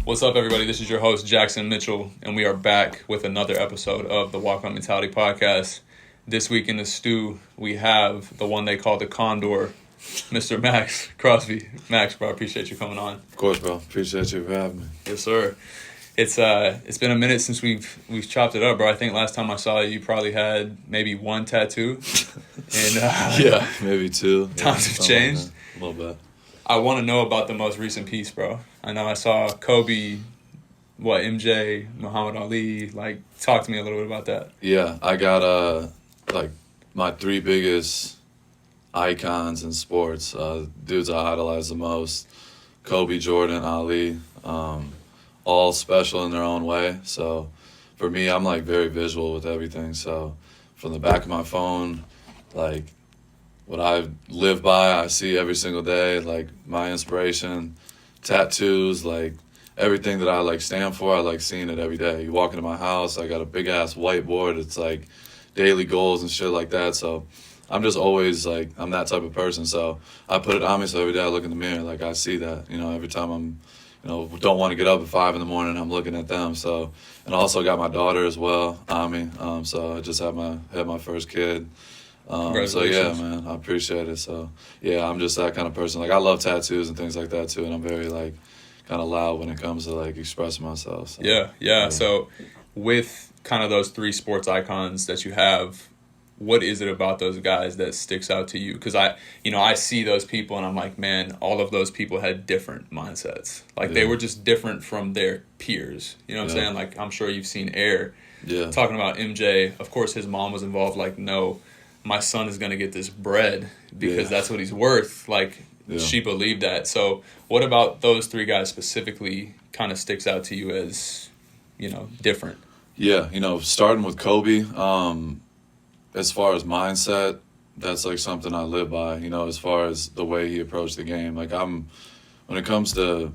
What's up, everybody? This is your host, Jackson Mitchell, and we are back with another episode of the Walk On Mentality podcast. This week in the stew, we have the one they call the Condor, Mr. Maxx Crosby. Max, bro, I appreciate you coming on. Of course, bro. Appreciate you for having me. Yes, sir. It's been a minute since we've chopped it up, bro. I think last time I saw you probably had maybe one tattoo. And yeah, maybe two. Times have changed. A little bit. I want to know about the most recent piece, bro. I know I saw Kobe, MJ, Muhammad Ali. Like, talk to me a little bit about that. Yeah, I got my three biggest icons in sports. Dudes I idolize the most: Kobe, Jordan, Ali. All special in their own way. So for me, I'm like very visual with everything. So from the back of my phone, like what I live by, I see every single day, like my inspiration, tattoos, like everything that I like stand for, I like seeing it every day. You walk into my house, I got a big ass whiteboard. It's like daily goals and shit like that. So I'm just always like, I'm that type of person. So I put it on me. So every day I look in the mirror, like I see that, every time I'm, don't want to get up at 5 a.m, I'm looking at them. So, and I also got my daughter as well, Ami. So I just had my first kid. So yeah, man, I appreciate it. So yeah, I'm just that kind of person. Like I love tattoos and things like that too, and I'm very like kind of loud when it comes to like expressing myself. So, yeah. So with kind of those three sports icons that you have, what is it about those guys that sticks out to you? Because I see those people and I'm like, man, all of those people had different mindsets. Like they were just different from their peers. You know what I'm saying? Like I'm sure you've seen Air talking about MJ. Of course, his mom was involved. Like, no, my son is going to get this bread because that's what he's worth. Like, she believed that. So what about those three guys specifically kind of sticks out to you as, different? Yeah, starting with Kobe, as far as mindset, that's like something I live by, as far as the way he approached the game. Like when it comes to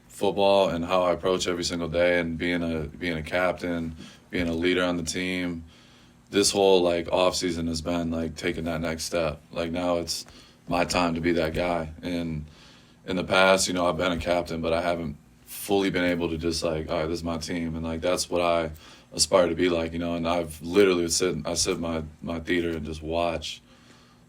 football and how I approach every single day and being a captain, being a leader on the team, this whole like off season has been like taking that next step. Like now it's my time to be that guy. And in the past, I've been a captain, but I haven't fully been able to just like, all right, this is my team. And like, that's what I aspire to be like, and I've literally sit in my theater and just watch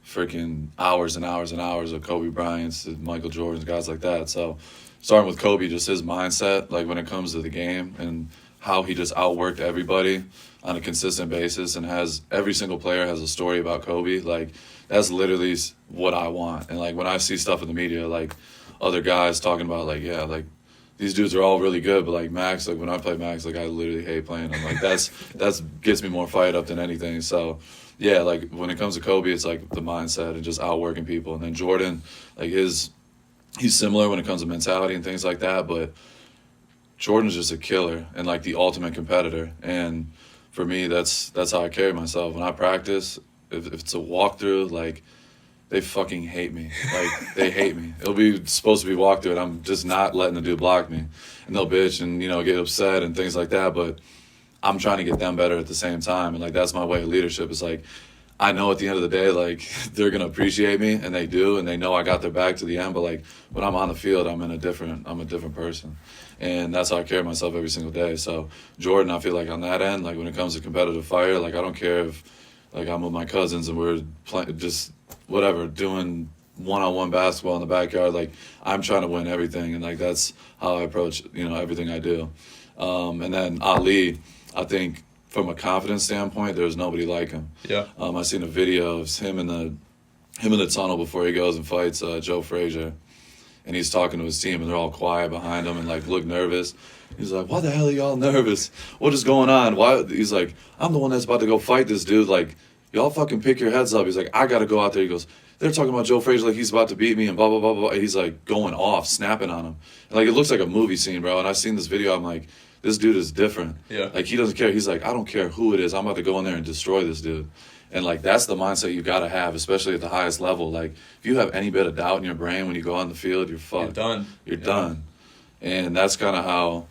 freaking hours and hours and hours of Kobe Bryant's, Michael Jordan's, guys like that. So starting with Kobe, just his mindset, like when it comes to the game and how he just outworked everybody on a consistent basis and every single player has a story about Kobe. Like that's literally what I want. And like when I see stuff in the media, like other guys talking about like, yeah, like these dudes are all really good, but like Max, like when I play Max, like I literally hate playing him. Like that's gets me more fired up than anything. So yeah, like when it comes to Kobe, it's like the mindset and just outworking people. And then Jordan, like he's similar when it comes to mentality and things like that, but Jordan's just a killer and like the ultimate competitor. And for me, that's how I carry myself. When I practice, if it's a walkthrough, like they fucking hate me. Like they hate me. It'll be supposed to be walkthrough and I'm just not letting the dude block me. And they'll bitch and, get upset and things like that. But I'm trying to get them better at the same time. And like that's my way of leadership. It's like I know at the end of the day, like they're gonna appreciate me and they do and they know I got their back to the end. But like when I'm on the field, I'm a different person. And that's how I carry myself every single day. So Jordan, I feel like on that end, like when it comes to competitive fire, like I don't care if like I'm with my cousins and we're playing just whatever, doing one-on-one basketball in the backyard. Like I'm trying to win everything. And like that's how I approach, everything I do. And then Ali, I think from a confidence standpoint, there's nobody like him. Yeah. I seen a video of him in the tunnel before he goes and fights Joe Frazier. And he's talking to his team, and they're all quiet behind him and, like, look nervous. He's like, why the hell are y'all nervous? What is going on? Why? He's like, I'm the one that's about to go fight this dude. Like, y'all fucking pick your heads up. He's like, I got to go out there. He goes, they're talking about Joe Frazier like he's about to beat me and blah, blah, blah, blah. And he's, like, going off, snapping on him. And, like, it looks like a movie scene, bro. And I've seen this video. I'm like, this dude is different. Yeah. Like, he doesn't care. He's like, I don't care who it is. I'm about to go in there and destroy this dude. And, like, that's the mindset you got to have, especially at the highest level. Like, if you have any bit of doubt in your brain when you go on the field, you're fucked. You're done. And that's kind of how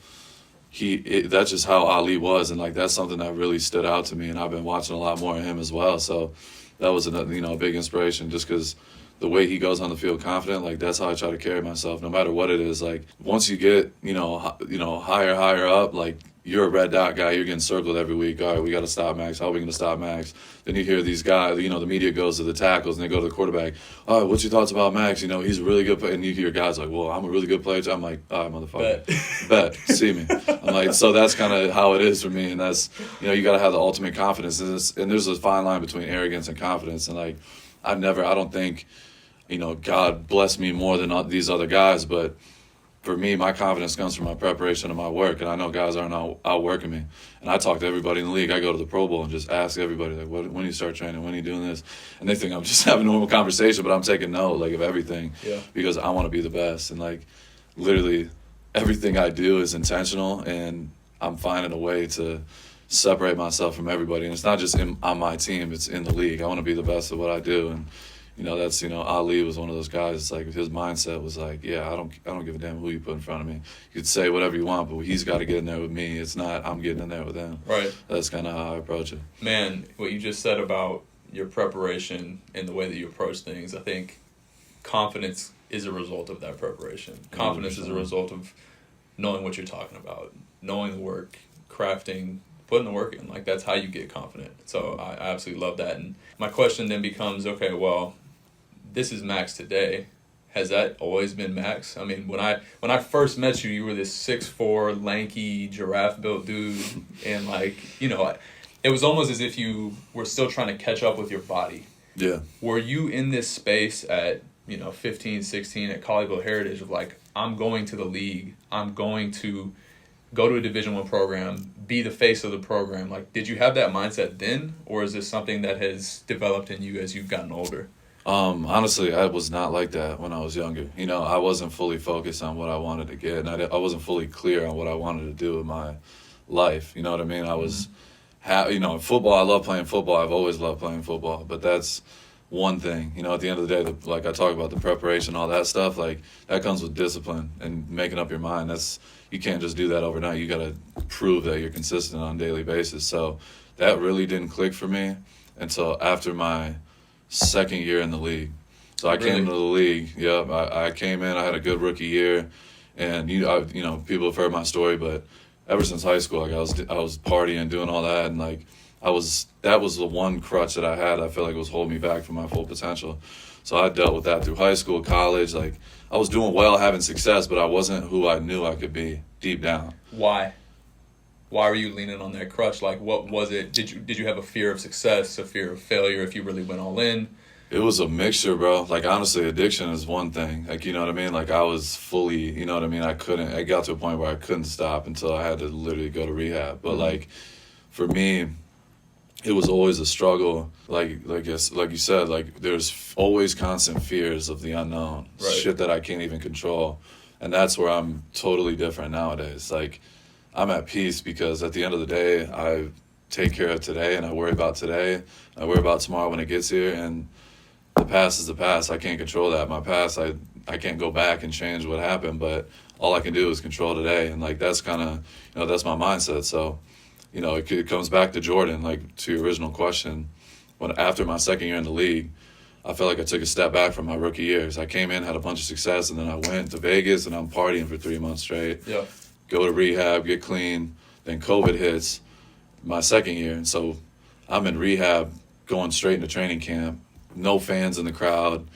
that's just how Ali was. And, like, that's something that really stood out to me. And I've been watching a lot more of him as well. So that was a big inspiration, just because the way he goes on the field confident, like that's how I try to carry myself, no matter what it is. Like once you get, higher up, like you're a red dot guy, you're getting circled every week. All right, we got to stop Maxx. How are we going to stop Maxx? Then you hear these guys, the media goes to the tackles and they go to the quarterback. All right, what's your thoughts about Maxx? He's a really good player. And you hear guys like, well, I'm a really good player. I'm like, all right, motherfucker. Bet. See me. I'm like, so that's kind of how it is for me. And that's, you got to have the ultimate confidence. And there's a fine line between arrogance and confidence. And like, I don't think, God bless me more than all these other guys, but for me, my confidence comes from my preparation and my work, and I know guys aren't outworking me. And I talk to everybody in the league. I go to the Pro Bowl and just ask everybody, like, when do you start training? When are you doing this? And they think I'm just having a normal conversation, but I'm taking note, like, of everything because I want to be the best. And, like, literally everything I do is intentional, and I'm finding a way to separate myself from everybody. And it's not just on my team, it's in the league. I want to be the best at what I do. And that's, Ali was one of those guys. It's like his mindset was like, yeah, I don't give a damn who you put in front of me. You could say whatever you want, but he's got to get in there with me. It's not I'm getting in there with him. Right. That's kind of how I approach it. Man, what you just said about your preparation and the way that you approach things, I think confidence is a result of that preparation. Confidence 100%. Is a result of knowing what you're talking about, knowing the work, crafting, putting the work in. Like, that's how you get confident. So I absolutely love that. And my question then becomes, okay, well, this is Maxx today. Has that always been Maxx? I mean, when I first met you, you were this 6'4", lanky, giraffe-built dude, and it was almost as if you were still trying to catch up with your body. Yeah. Were you in this space at 15, 16 at Colleyville Heritage of like, I'm going to the league, I'm going to go to a Division I program, be the face of the program? Like, did you have that mindset then, or is this something that has developed in you as you've gotten older? Honestly, I was not like that when I was younger. I wasn't fully focused on what I wanted to get, and I wasn't fully clear on what I wanted to do with my life. You know what I mean? I was, football, I love playing football. I've always loved playing football, but that's one thing. At the end of the day, like I talk about the preparation, all that stuff, like that comes with discipline and making up your mind. You can't just do that overnight. You got to prove that you're consistent on a daily basis. So that really didn't click for me until after my second year in the league. So I came into the league. Yep, I came in. I had a good rookie year, and people have heard my story, but ever since high school, like I was partying, doing all that, and like that was the one crutch that I had. I feel like it was holding me back from my full potential. So I dealt with that through high school, college. Like I was doing well, having success, but I wasn't who I knew I could be deep down. Why? Why were you leaning on that crutch? Like, what was it? Did you have a fear of success, a fear of failure if you really went all in? It was a mixture, bro. Like, honestly, addiction is one thing. Like, you know what I mean? Like, I was fully, you know what I mean? I got to a point where I couldn't stop until I had to literally go to rehab. But, like, for me, it was always a struggle. Like you said, like, there's always constant fears of the unknown. Right. Shit that I can't even control. And that's where I'm totally different nowadays. Like, I'm at peace because at the end of the day, I take care of today and I worry about today. I worry about tomorrow when it gets here, and the past is the past. I can't control that. My past, I can't go back and change what happened, but all I can do is control today. And like that's kind of, that's my mindset. So, it comes back to Jordan, like to your original question. After my second year in the league, I felt like I took a step back from my rookie years. I came in, had a bunch of success, and then I went to Vegas and I'm partying for 3 months straight. Yeah. Go to rehab, get clean. Then COVID hits my second year. And so I'm in rehab, going straight into training camp. No fans in the crowd.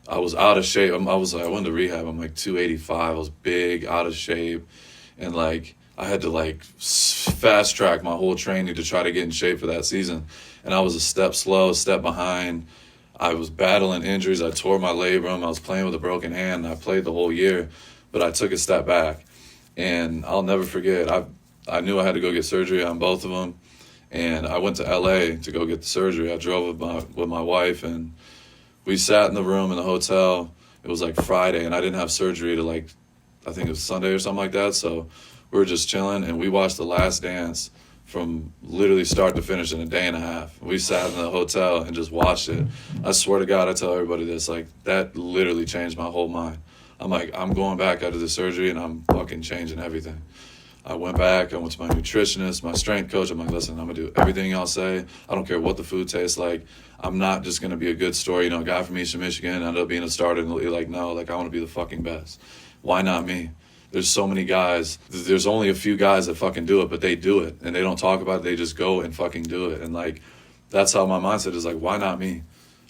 I was out of shape. I went to rehab. I'm like 285. I was big, out of shape. And like, I had to like fast track my whole training to try to get in shape for that season. And I was a step slow, a step behind. I was battling injuries. I tore my labrum. I was playing with a broken hand. I played the whole year, but I took a step back. And I'll never forget, I knew I had to go get surgery on both of them. And I went to LA to go get the surgery. I drove with my wife, and we sat in the room in the hotel. It was like Friday, and I didn't have surgery till like, I think it was Sunday or something like that. So we were just chilling, and we watched The Last Dance from literally start to finish in a day and a half. We sat in the hotel and just watched it. I swear to God, I tell everybody this, like that literally changed my whole mind. I'm like, I'm going back after the surgery and I'm fucking changing everything. I went back, I went to my nutritionist, my strength coach. I'm like, listen, I'm going to do everything y'all say. I don't care what the food tastes like. I'm not just going to be a good story. You know, a guy from Eastern Michigan ended up being a starter, and you're like, no, like, I want to be the fucking best. Why not me? There's so many guys. There's only a few guys that fucking do it, but they do it. And they don't talk about it. They just go and fucking do it. And, like, that's how my mindset is, like, why not me?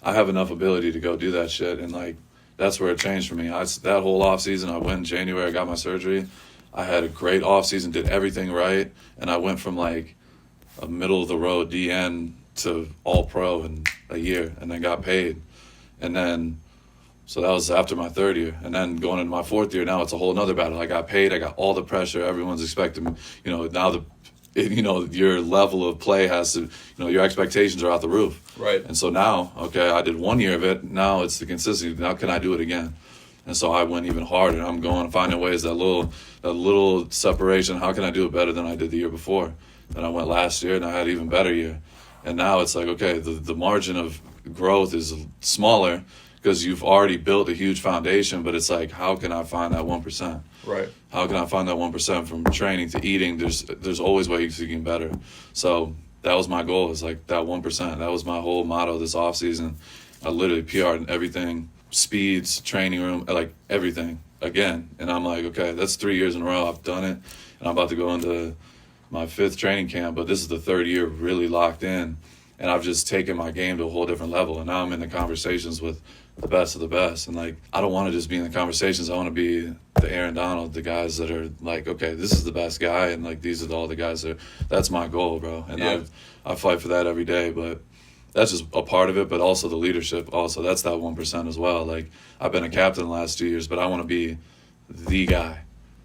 I have enough ability to go do that shit. And, like, that's where it changed for me. That whole off season, I went in January, I got my surgery. I had a great off season, did everything right. And I went from, like, a middle-of-the-road DN to all-pro in a year, and then got paid. And then... So that was after my third year. And then going into my fourth year, now it's a whole nother battle. I got paid. I got all the pressure. Everyone's expecting me. You know, now your level of play has to, your expectations are out the roof. Right. And so now, okay, I did 1 year of it. Now it's the consistency. Now can I do it again? And so I went even harder. I'm going, finding ways, that little separation. How can I do it better than I did the year before? Then I went last year, and I had an even better year. And now it's like, okay, the margin of growth is smaller, because you've already built a huge foundation, but it's like, how can I find that 1%? Right. How can I find that 1% from training to eating? There's always ways to get better. So that was my goal, is like that 1%. That was my whole motto this off season. I literally PR'd everything, speeds, training room, like everything again. And I'm like, okay, that's 3 years in a row. I've done it. And I'm about to go into my 5th training camp, but this is the 3rd year really locked in. And I've just taken my game to a whole different level. And now I'm in the conversations with the best of the best. And, like, I don't want to just be in the conversations. I want to be the Aaron Donald, the guys that are like, okay, this is the best guy, and, like, these are all the guys that's my goal, bro. And yeah. I fight for that every day. But that's just a part of it, but also the leadership. Also, that's that 1% as well. Like, I've been a captain the last 2 years, but I want to be the guy,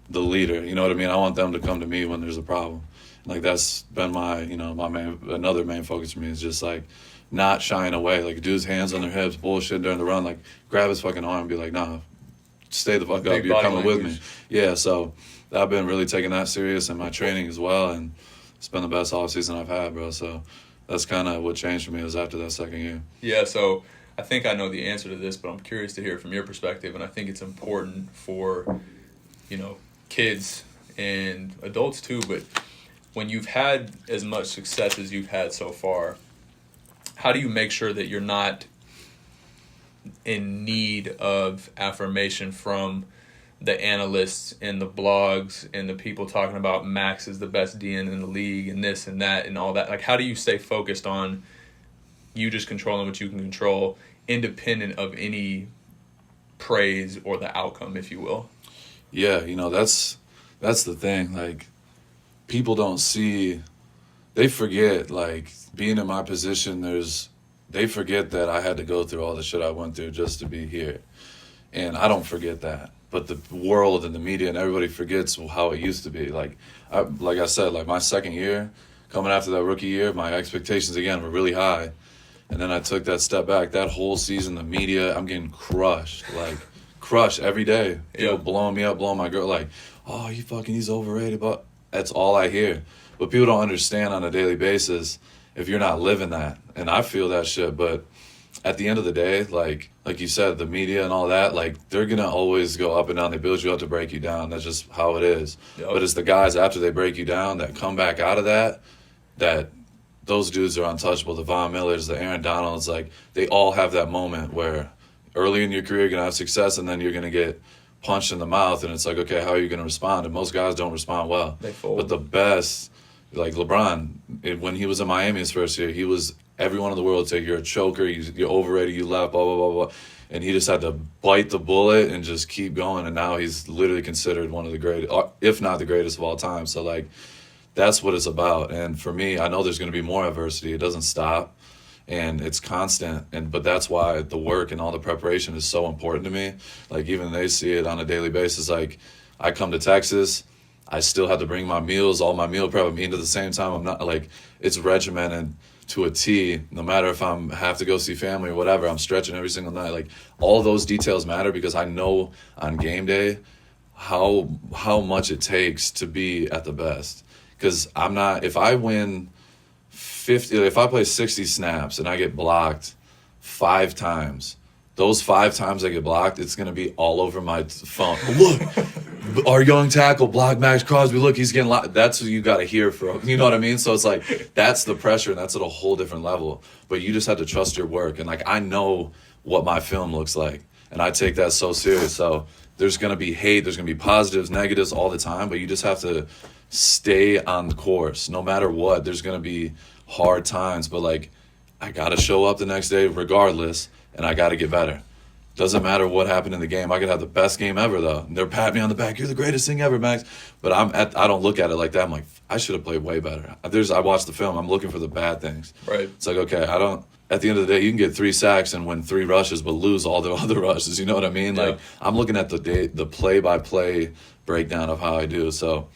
the leader. You know what I mean? I want them to come to me when there's a problem. Like, that's been my another main focus for me, is just, like, not shying away. Like, dude's hands on their hips, bullshit during the run, like, grab his fucking arm and be like, nah, stay the fuck up, you're coming with me. Yeah, so I've been really taking that serious in my training as well, and it's been the best offseason I've had, bro. So that's kind of what changed for me, was after that 2nd year. Yeah, so I think I know the answer to this, but I'm curious to hear from your perspective, and I think it's important for, kids and adults too, but when you've had as much success as you've had so far, how do you make sure that you're not in need of affirmation from the analysts and the blogs and the people talking about Max is the best DN in the league and this and that and all that? Like, how do you stay focused on you just controlling what you can control, independent of any praise or the outcome, if you will? Yeah, that's the thing. Like, people don't see, they forget, like, being in my position, they forget that I had to go through all the shit I went through just to be here. And I don't forget that. But the world and the media and everybody forgets how it used to be. Like I said, like, my 2nd year, coming after that rookie year, my expectations, again, were really high. And then I took that step back. That whole season, the media, I'm getting crushed. Like, crushed every day. People blowing me up, blowing my girl, like, oh, he's overrated. But that's all I hear. But people don't understand on a daily basis if you're not living that. And I feel that shit. But at the end of the day, like you said, the media and all that, like, they're going to always go up and down. They build you up to break you down. That's just how it is. Yep. But it's the guys after they break you down that come back out of that those dudes are untouchable. The Von Millers, the Aaron Donalds, like, they all have that moment where early in your career you're going to have success, and then you're going to get punched in the mouth, and it's like, okay, how are you going to respond? And most guys don't respond well. They fold. But the best, like LeBron, when he was in Miami his first year, everyone in the world would say, you're a choker, you're overrated, you left, blah, blah, blah, blah. And he just had to bite the bullet and just keep going, and now he's literally considered one of the greatest, if not the greatest of all time. So, like, that's what it's about. And for me, I know there's going to be more adversity. It doesn't stop, and it's constant. But that's why the work and all the preparation is so important to me. Like, even they see it on a daily basis. Like, I come to Texas, I still have to bring my meals, all my meal prep, I'm eating at the same time. I'm not, like, it's regimented to a T. No matter if I have to go see family or whatever, I'm stretching every single night. Like, all those details matter, because I know on game day how much it takes to be at the best. Because if I win 50, if I play 60 snaps and I get blocked 5 times, those 5 times I get blocked, it's going to be all over my phone. Look, our young tackle block Maxx Crosby. Look, he's getting that's what you got to hear from. You know what I mean? So it's like that's the pressure, and that's at a whole different level. But you just have to trust your work, and like I know what my film looks like, and I take that so serious. So there's gonna be hate, there's gonna be positives, negatives all the time, but you just have to stay on the course no matter what. There's gonna be hard times, but like I gotta show up the next day regardless, and I gotta get better. Doesn't matter what happened in the game. I could have the best game ever, though. They're patting me on the back. You're the greatest thing ever, Max. But I don't look at it like that. I'm like, I should have played way better. I watched the film. I'm looking for the bad things. Right. It's like, okay, at the end of the day, you can get 3 sacks and win 3 rushes, but lose all the other rushes. You know what I mean? Yeah. Like, I'm looking at the play-by-play breakdown of how I do. So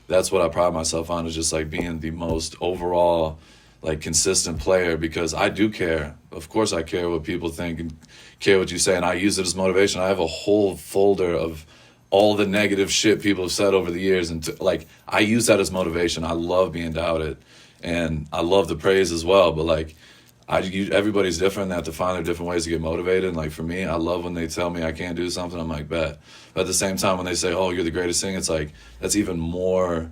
that's what I pride myself on, is just like being the most overall like consistent player, because I do care. Of course I care what people think and care what you say, and I use it as motivation. I have a whole folder of all the negative shit people have said over the years, and like I use that as motivation. I love being doubted, and I love the praise as well, but like everybody's different. They have to find their different ways to get motivated. And like for me, I love when they tell me I can't do something. I'm like, bet. But at the same time, when they say, oh, you're the greatest thing, it's like that's even more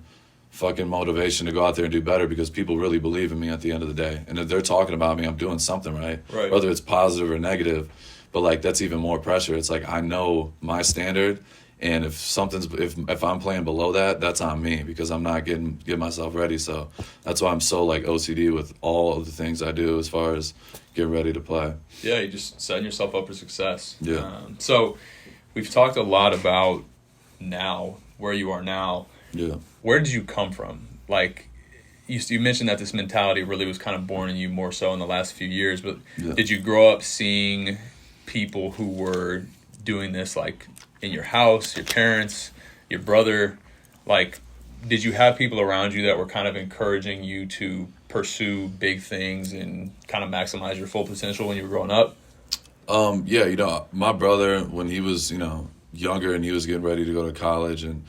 fucking motivation to go out there and do better, because people really believe in me at the end of the day. And if they're talking about me, I'm doing something right. Whether it's positive or negative. But like that's even more pressure. It's like I know my standard, and if I'm playing below that, that's on me, because I'm not getting myself ready. So that's why I'm so like OCD with all of the things I do as far as getting ready to play. Yeah, you just setting yourself up for success. Yeah. So we've talked a lot about now, where you are now. Yeah. Where did you come from? Like, you mentioned that this mentality really was kind of born in you more so in the last few years, but did you grow up seeing people who were doing this, like, in your house, your parents, your brother? Like, did you have people around you that were kind of encouraging you to pursue big things and kind of maximize your full potential when you were growing up? Yeah, my brother, when he was, younger and he was getting ready to go to college, and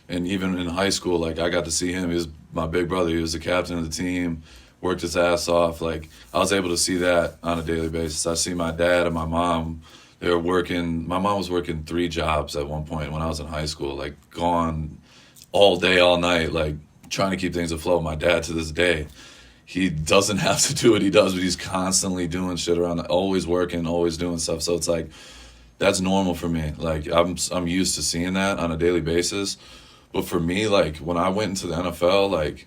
even in high school, like I got to see him. He was my big brother. He was the captain of the team, worked his ass off. Like I was able to see that on a daily basis. I see my dad and my mom. They were working. My mom was working 3 jobs at one point when I was in high school, like gone all day, all night, like trying to keep things afloat. My dad, to this day, he doesn't have to do what he does, but he's constantly doing shit around, always working, always doing stuff. So it's like that's normal for me. Like I'm used to seeing that on a daily basis. But for me, like, when I went into the NFL, like,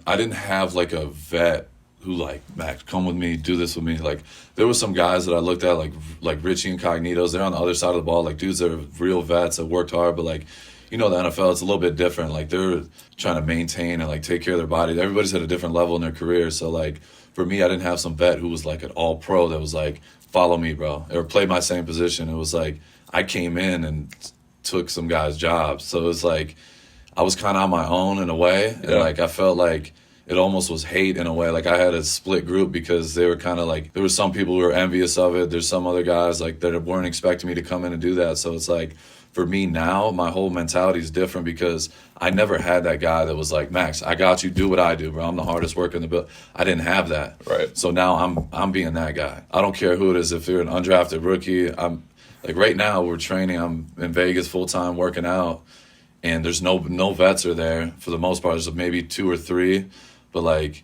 I didn't have, like, a vet who, like, Max, come with me, do this with me. Like, there were some guys that I looked at, like Richie Incognitos. They're on the other side of the ball, like, dudes that are real vets that worked hard. But, like, the NFL, it's a little bit different. Like, they're trying to maintain and, like, take care of their body. Everybody's at a different level in their career. So, like, for me, I didn't have some vet who was, like, an all-pro that was, like, follow me, bro, or play my same position. It was, like, I came in and took some guys' jobs. So it was like I was kind of on my own in a way, and like I felt like it almost was hate in a way. Like I had a split group, because they were kind of like, there were some people who were envious of it. There's some other guys like that weren't expecting me to come in and do that. So it's like for me now, my whole mentality is different, because I never had that guy that was like, Max, I got you, do what I do, bro. I'm the hardest worker in the building. I didn't have that. Right. So now I'm being that guy. I don't care who it is. If you're an undrafted rookie, like right now, we're training. I'm in Vegas full time working out, and there's no vets are there for the most part. There's maybe 2 or 3, but like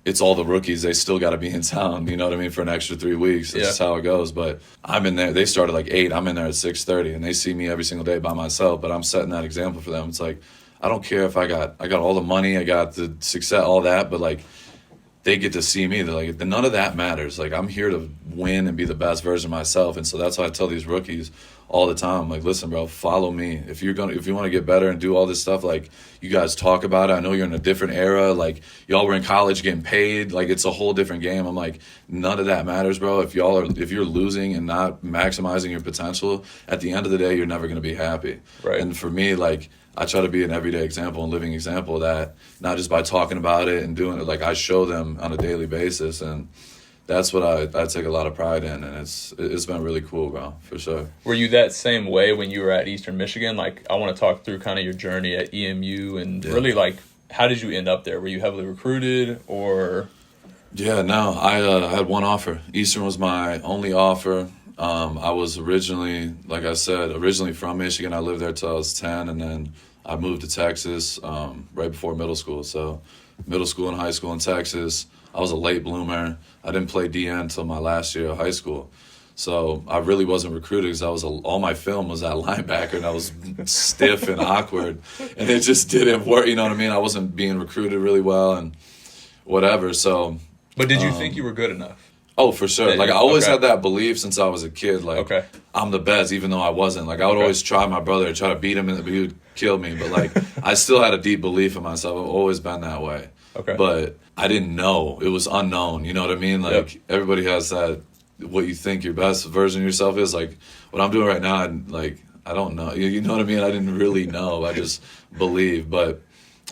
it's all the rookies. They still got to be in town. You know what I mean? For an extra 3 weeks. That's just how it goes. But I'm in there. They started like 8. I'm in there at 6:30, and they see me every single day by myself. But I'm setting that example for them. It's like I don't care if I got all the money, I got the success, all that, but like they get to see me. They're like, none of that matters. Like, I'm here to win and be the best version of myself. And so that's why I tell these rookies all the time, like, listen, bro, follow me. If you want to get better and do all this stuff, like, you guys talk about it. I know you're in a different era. Like, y'all were in college getting paid. Like, it's a whole different game. I'm like, none of that matters, bro. If you're losing and not maximizing your potential, at the end of the day, you're never going to be happy. Right. And for me, like, I try to be an everyday example and living example of that, not just by talking about it and doing it. Like, I show them on a daily basis, and that's what I take a lot of pride in, and it's been really cool, bro, for sure. Were you that same way when you were at Eastern Michigan? Like, I want to talk through kind of your journey at EMU and really, like, how did you end up there? Were you heavily recruited or? Yeah, no, I had one offer. Eastern was my only offer. I was originally, like I said, from Michigan. I lived there till I was 10, and then I moved to Texas right before middle school. So middle school and high school in Texas, I was a late bloomer. I didn't play DN until my last year of high school. So I really wasn't recruited because all my film was at linebacker, and I was stiff and awkward, and it just didn't work. You know what I mean? I wasn't being recruited really well and whatever. So. But did you think you were good enough? Oh, for sure. Like I always had that belief since I was a kid. Like I'm the best, even though I wasn't. Like I would always try my brother, try to beat him, and he would kill me. But like I still had a deep belief in myself. I've always been that way. Okay. But I didn't know. It was unknown. You know what I mean? Like everybody has that. What you think your best version of yourself is. Like what I'm doing right now, I don't know. You know what I mean? I didn't really know. I just believe. But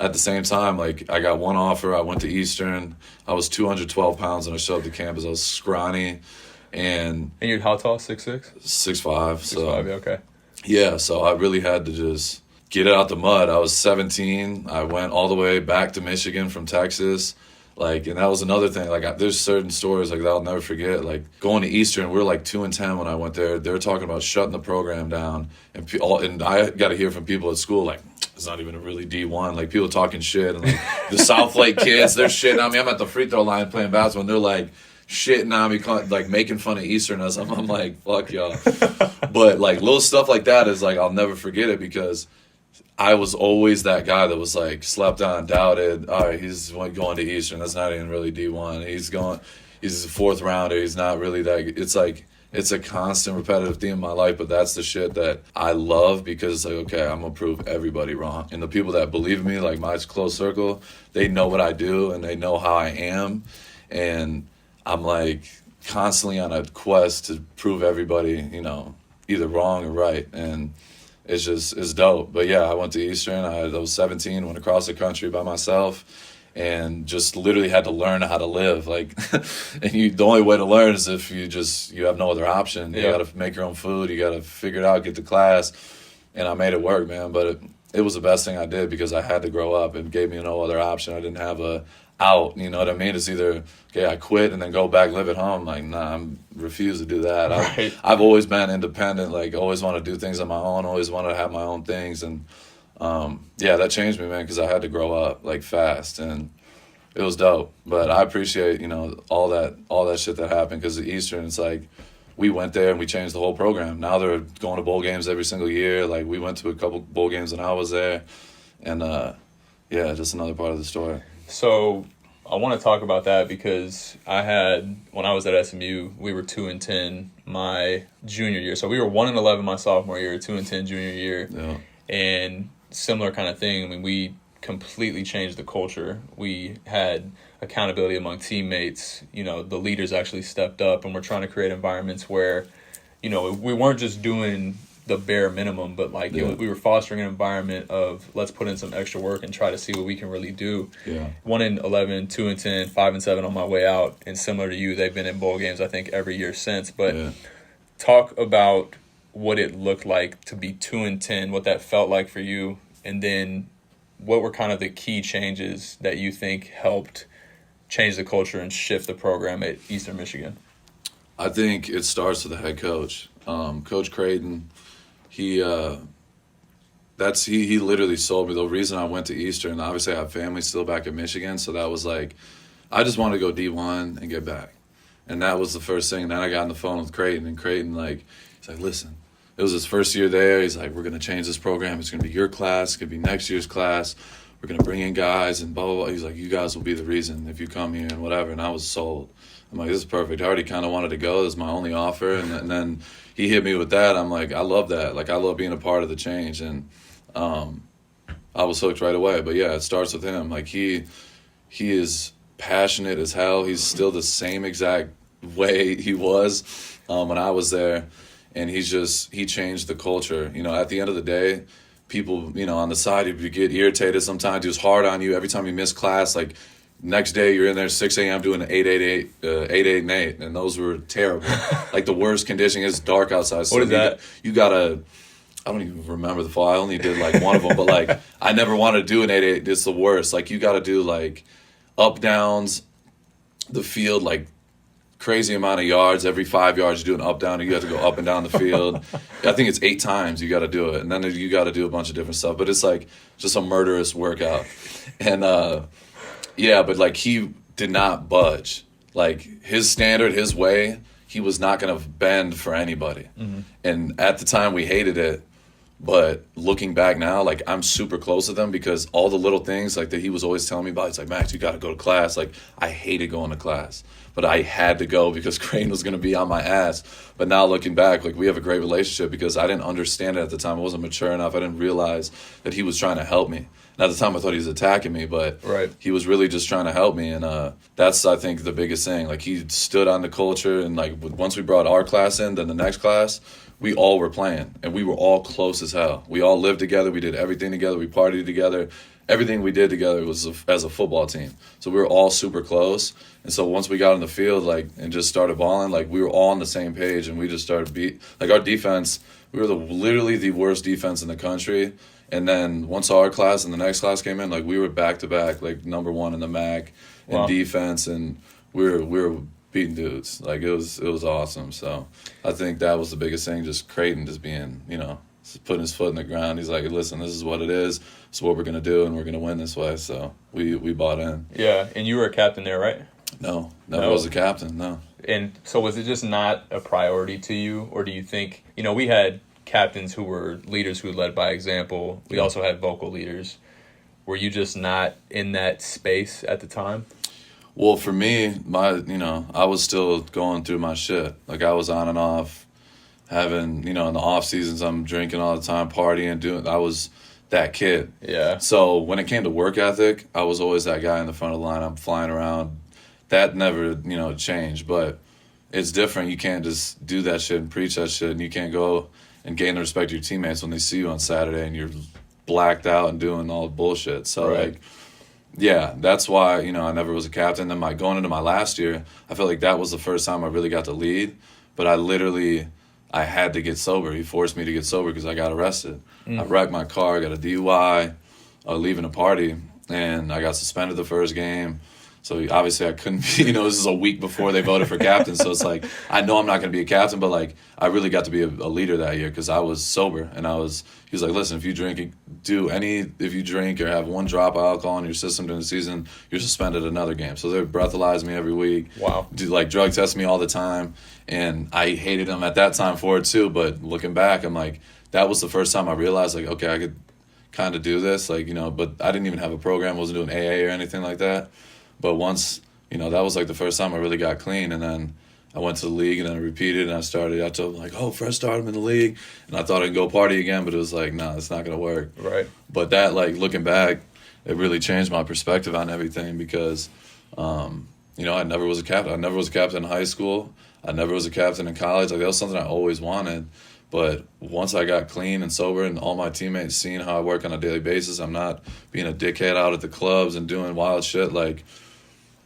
at the same time, like I got one offer. I went to Eastern. I was 212 pounds when I showed up to campus. I was scrawny, and you're how tall? 6'6"? 6'5". 6'5", so okay. Yeah, so I really had to just get it out the mud. I was 17. I went all the way back to Michigan from Texas. Like, and that was another thing. Like, there's certain stories like that I'll never forget. Like going to Eastern, we were like 2-10 when I went there. They were talking about shutting the program down, and I got to hear from people at school like, it's not even a really D1. Like people talking shit, and like the South Lake kids, they're shitting on me. I'm at the free throw line playing basketball, and they're like shitting on me, like making fun of Easterners. I'm like, fuck y'all. But like little stuff like that is like I'll never forget it because I was always that guy that was like slept on, doubted. All right, he's going to Eastern. That's not even really D1. He's a fourth rounder. He's not really that. It's like it's a constant repetitive theme in my life, but that's the shit that I love because it's like, okay, I'm gonna prove everybody wrong. And the people that believe in me, like my close circle, they know what I do and they know how I am. And I'm like constantly on a quest to prove everybody, either wrong or right. And it's dope. But yeah, I went to Eastern. I was 17, went across the country by myself, and just literally had to learn how to live. Like, and the only way to learn is if you have no other option. You got to make your own food. You got to figure it out, get to class, and I made it work, man. But it was the best thing I did because I had to grow up. It gave me no other option. I didn't have a out. You know what I mean? It's either okay, I quit and then go back live at home. Like, nah, I refuse to do that. Right. I've always been independent. Like, always want to do things on my own. Always want to have my own things. And that changed me, man, because I had to grow up like fast, and it was dope. But I appreciate all that shit that happened because at Eastern, it's like we went there and we changed the whole program. Now they're going to bowl games every single year. Like we went to a couple bowl games when I was there, and just another part of the story. So I want to talk about that because when I was at SMU, we were 2-10 my junior year. So we were 1-11 my sophomore year, 2-10 junior year. Yeah. And similar kind of thing. I mean, we completely changed the culture. We had accountability among teammates. The leaders actually stepped up, and we're trying to create environments where, we weren't just doing the bare minimum, but we were fostering an environment of let's put in some extra work and try to see what we can really do. Yeah. 1-11, 2-10, 5-7 on my way out, and similar to you, they've been in bowl games I think every year since. But talk about what it looked like to be 2-10, what that felt like for you, and then what were kind of the key changes that you think helped change the culture and shift the program at Eastern Michigan? I think it starts with the head coach, Coach Creighton. He literally sold me. The reason I went to Eastern, obviously I have family still back in Michigan, so that was like, I just wanted to go D1 and get back. And that was the first thing. And then I got on the phone with Creighton, and Creighton, he's like, listen, it was his first year there. He's like, we're going to change this program. It's going to be your class. It's going to be next year's class. We're going to bring in guys and blah, blah, blah. He's like, you guys will be the reason if you come here and whatever. And I was sold. I'm like, this is perfect. I already kind of wanted to go. This is my only offer. And then he hit me with that. I'm like, I love that. Like, I love being a part of the change. And I was hooked right away. But, yeah, it starts with him. Like, he is passionate as hell. He's still the same exact way he was when I was there. And he changed the culture. At the end of the day, people, on the side, if you get irritated sometimes, he was hard on you every time you miss class. Like, next day, you're in there 6 a.m. doing an 8-8-8, 8-8-8, and those were terrible. Like, the worst conditioning is dark outside. So what is that? You got to, I don't even remember the fall. I only did, one of them. But, I never wanted to do an 8-8. It's the worst. You got to do, up, downs, the field, crazy amount of yards. Every 5 yards, you do an up, down, and you have to go up and down the field. I think it's 8 times you got to do it. And then you got to do a bunch of different stuff. But it's like just a murderous workout. And, yeah, but like he did not budge. Like his standard, his way, he was not going to bend for anybody. Mm-hmm. And at the time, we hated it. But looking back now, like, I'm super close to them because all the little things, like, that he was always telling me about, it's like, Max, you got to go to class. Like, I hated going to class. But I had to go because Crane was going to be on my ass. But now looking back, like, we have a great relationship because I didn't understand it at the time. I wasn't mature enough. I didn't realize that he was trying to help me. And at the time, I thought he was attacking me, but he was really just trying to help me. And that's, I think, the biggest thing. Like, he stood on the culture. And, like, once we brought our class in, then the next class, we all were playing, and we were all close as hell. We all lived together. We did everything together. We partied together. Everything we did together was as a football team. So we were all super close. And so once we got on the field, like, and just started balling, like, we were all on the same page, and we just started like, our defense, we were literally the worst defense in the country. And then once our class and the next class came in, like, we were back-to-back, like, number 1 in the MAC in defense, and we were beating dudes. Like, it was awesome. So I think that was the biggest thing, just Creighton just being, just putting his foot in the ground. He's like, listen, this is what it is. It's what we're going to do, and we're going to win this way. So we bought in. Yeah, and you were a captain there, right? No, never was a captain, no. And so was it just not a priority to you, or do you think, we had captains who were leaders who led by example. We also had vocal leaders. Were you just not in that space at the time? Well, for me, I was still going through my shit. Like, I was on and off, having, in the off seasons, I'm drinking all the time, partying, I was that kid. Yeah. So when it came to work ethic, I was always that guy in the front of the line. I'm flying around. That never, changed. But it's different. You can't just do that shit and preach that shit, and you can't go and gain the respect of your teammates when they see you on Saturday and you're blacked out and doing all the bullshit. So, right. Yeah, that's why, I never was a captain. Then going into my last year, I felt like that was the first time I really got to lead. But I had to get sober. He forced me to get sober because I got arrested. I wrecked my car, got a DUI, leaving a party, and I got suspended the first game. So obviously I couldn't be, this is a week before they voted for captain. So it's like, I know I'm not going to be a captain, but like, I really got to be a leader that year because I was sober. And he was like, listen, if you drink or have one drop of alcohol in your system during the season, you're suspended another game. So they breathalyze me every week. Wow. Drug test me all the time. And I hated them at that time for it too. But looking back, I'm like, that was the first time I realized, like, okay, I could kind of do this. Like, but I didn't even have a program. I wasn't doing AA or anything like that. But once, that was like the first time I really got clean. And then I went to the league and then I repeated and I told them like, fresh start, I'm in the league. And I thought I'd go party again, but it was like, nah, it's not going to work. Right. But that, like, looking back, it really changed my perspective on everything because, I never was a captain. I never was a captain in high school. I never was a captain in college. Like, that was something I always wanted. But once I got clean and sober and all my teammates seeing how I work on a daily basis, I'm not being a dickhead out at the clubs and doing wild shit, like,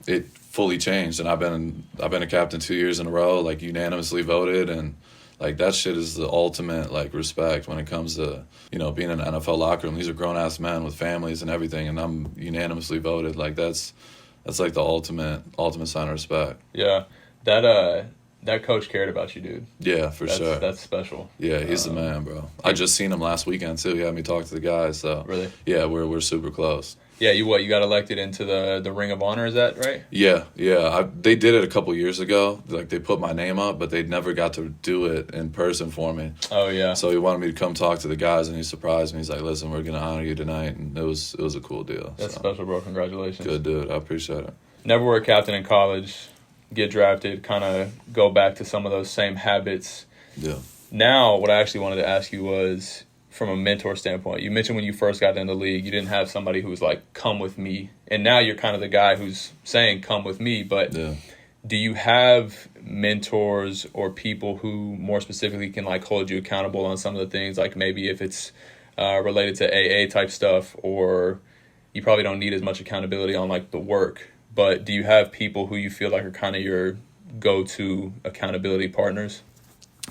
it fully changed. And I've been a captain 2 years in a row, like, unanimously voted, and like, that shit is the ultimate, like, respect when it comes to, being in an NFL locker room. These are grown-ass men with families and everything, and I'm unanimously voted. Like, that's like the ultimate sign of respect. Yeah. That coach cared about you, dude. Yeah, for sure. That's special. Yeah, he's the man, bro. I just seen him last weekend too. He had me talk to the guys. So really, yeah, we're super close. Yeah, you got elected into the Ring of Honor? Is that right? Yeah. They did it a couple years ago. Like, they put my name up, but they never got to do it in person for me. Oh yeah. So he wanted me to come talk to the guys, and he surprised me. He's like, "Listen, we're gonna honor you tonight," and it was a cool deal. That's special, bro. Congratulations. Good, dude. I appreciate it. Never were a captain in college. Get drafted, kind of go back to some of those same habits. Yeah. Now, what I actually wanted to ask you was, from a mentor standpoint, you mentioned when you first got in the league, you didn't have somebody who was like, come with me. And now you're kind of the guy who's saying, come with me. But do you have mentors or people who more specifically can like hold you accountable on some of the things, like maybe if it's related to AA type stuff, or you probably don't need as much accountability on like the work? But do you have people who you feel like are kind of your go-to accountability partners?